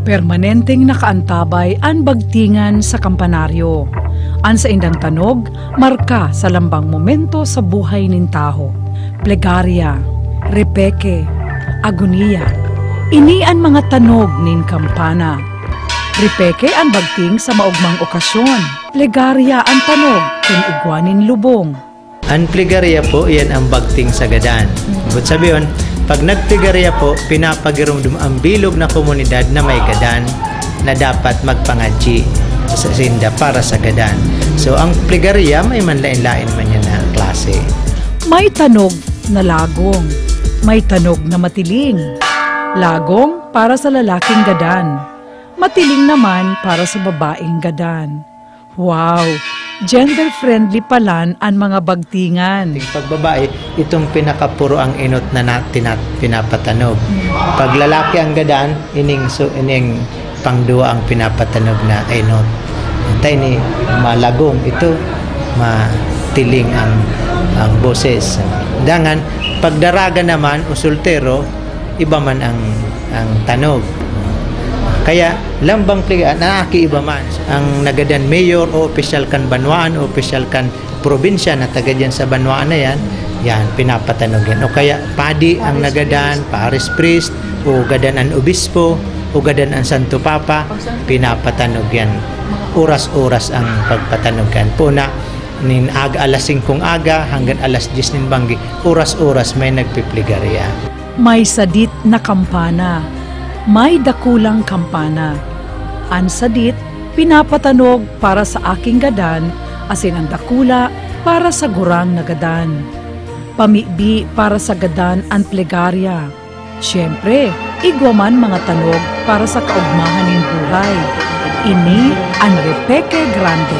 Permanenteng nakaantabay ang bagtingan sa kampanaryo. An sa indang tanog, marka sa lambang momento sa buhay nin taho. Plegaria, repeke, agonia. Ini ang mga tanog nin kampana. Repeke ang bagting sa maugmang okasyon. Plegaria ang tanog kung igwanin lubong. Ang plegaria po, yan ang bagting sa gadan. Ibig sabihin, pag nagplegaria po, pinapagirumdum ang bilog na komunidad na may gadan na dapat magpangadji sa sinda para sa gadan. So, ang plegaria, may manlain-lain man yan na klase. May tanog na lagong. May tanog na matiling. Lagong para sa lalaking gadan. Matiling naman para sa babaeng gadan. Wow! Gender-friendly palan ang mga bagtingan. Pag babae, itong pinakapuro ang inot na pinapatanog. Pag lalaki ang gadan, ining pangdua ang pinapatanog na inot. Tay ni malagong ito, matiling ang boses. Dangan, pag daraga naman o soltero, iba man ang tanog. Kaya lambang plegaria nakiiba man ang nagadan mayor o opisyal kan banwaan o opisyal kan probinsya na taga diyan sa banwaan na yan pinapatanog yan. O kaya padi ang nagadan, paris priest o gadan ang obispo o gadan ang santo papa, pinapatanog yan. Oras-oras ang pagpatanog yan. Puna nin alas 5 aga hanggang alas 10 nin banggi, oras-oras may nagpiplegaria. May sadit na kampana. May dakulang kampana. Ang sadit, pinapatanog para sa aking gadan, asin ang dakula para sa gurang na gadan. Pamibi para sa gadan ang plegaria. Siyempre, igwaman mga tanog para sa kaugmahan ng buhay. Ini ang repeke grande.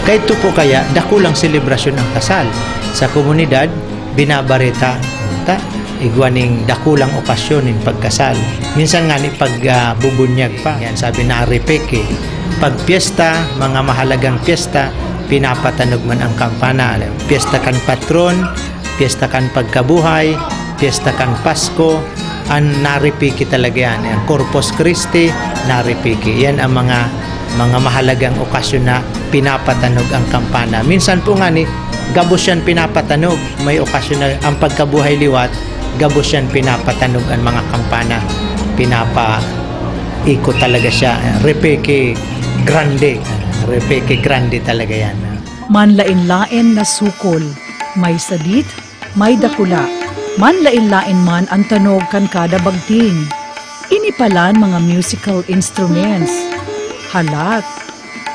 Kaya ito po kaya, dakulang selebrasyon ang kasal. Sa komunidad, binabarita. Igwaning dakulang okasyon ng pagkasal. Minsan nga ni pagbubunyag pa. Yan sabi na repeke. Pag piyesta, mga mahalagang piyesta, pinapatanog man ang kampana. Piyesta kan patron, piyesta kan pagkabuhay, piyesta kan Pasko, ang naripiki talaga yan. Ang Corpus Christi, naripiki. Yan ang mga mahalagang okasyon na pinapatanog ang kampana. Minsan po nga ni, gabos yan pinapatanog. May okasyon na ang pagkabuhay liwat, gabos yan pinapatanog ang mga kampana. Pinapa-ikot talaga siya. Repeke grande. Repeke grande talaga yan. Manlain-lain na sukol. May sadit, may dakula. Manlain-lain man ang tanog kan kada bagting. Inipalan mga musical instruments. Halat,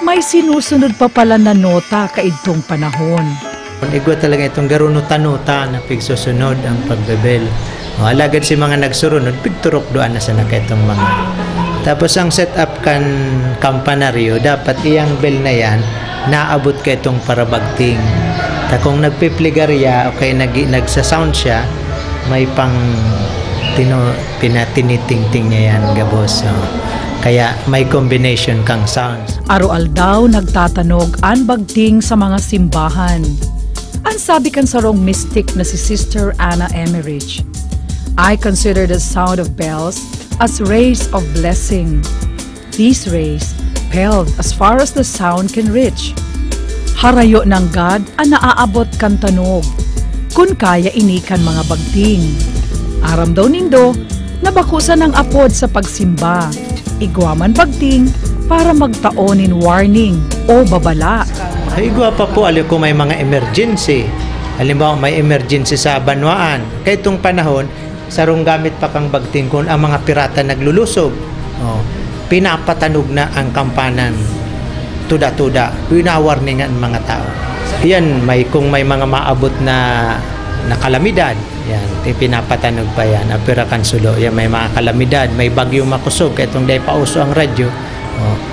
may sinusunod pa pala na nota kaidtong panahon. Igwa talaga itong garunuta-nuta na pigsusunod ang pagbebel. Alagad si mga nagsurunod, pigturok doon na sa nakitong mga. Tapos ang setup kan kampanaryo, dapat iyang bell na yan, naabot ka itong parabagting. Kung nagpiplegaria o kaya nagsasound siya, may pang pinatinitingting niya yan, gabos. Kaya may combination kang sounds. Aroal daw nagtatanog ang bagting sa mga simbahan. Ang sabi kan sarong mystic na si Sister Anna Emmerich, I consider the sound of bells as rays of blessing. These rays held as far as the sound can reach. Harayo ng God ang naaabot kan tanog, kung kaya inikan mga bagting. Aram daw nindo, nabakusan ng apod sa pagsimba. Igwaman bagting para magtaonin warning o babala. Igwa pa po, alam ko may mga emergency. Halimbawa, may emergency sa banwaan. Kaya itong panahon, sarong gamit pa kang bagting kung ang mga pirata naglulusob. Pinapatanog na ang kampanan. Tuda-tuda. Pinawarningan ang mga tao. Yan, kung may mga maabot na kalamidad, yan, pinapatanog pa yan. Apira kan sulo, yan, may mga kalamidad, may bagyong makusog. Kaya itong day pauso ang radyo,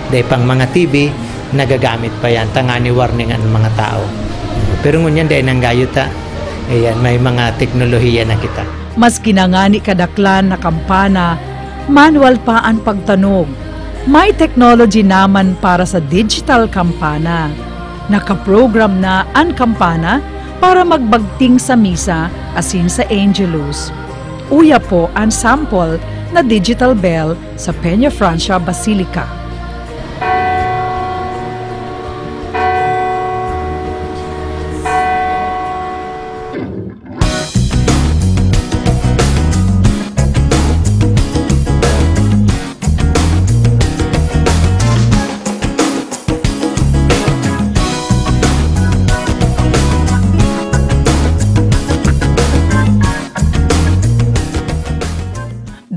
day pang mga TV, nagagamit pa yan, tangani warning ang mga tao. Pero ngunyan day nang gayuta, ayan, may mga teknolohiya na kita. Mas kinangani kadaklan na kampana, manual pa ang pagtanog. May technology naman para sa digital kampana. Nakaprogram na ang kampana para magbagting sa misa asin sa Angelus. Uya po ang sample na digital bell sa Peñafrancia Basilica.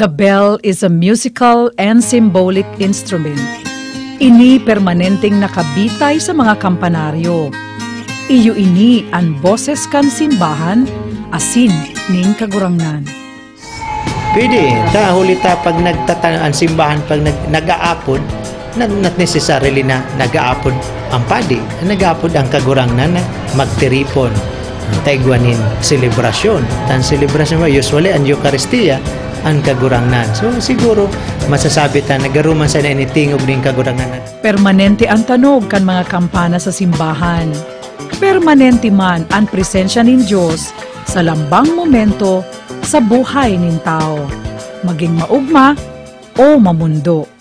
The bell is a musical and symbolic instrument. Ini permanenteng nakabitay sa mga kampanaryo. Iyo ini ang boses kan simbahan, asin ning kagurangnan. Pwede, huli ta pag nagtatanong ang simbahan, pag nag-aapod, not necessarily na nag-aapod ang padi, nag-aapod ang kagurangnan na magtiripon. Taigwanin, selebrasyon. Tan selebrasyon mo, usually ang Eucharistia, ang kagurangnan. So siguro masasabi ta nagaruman sa na initingog ning kagurangnan. Permanente ang tanog kan mga kampana sa simbahan. Permanente man ang presensya nin Diyos sa lambang momento sa buhay nin tao, maging maugma o mamundo.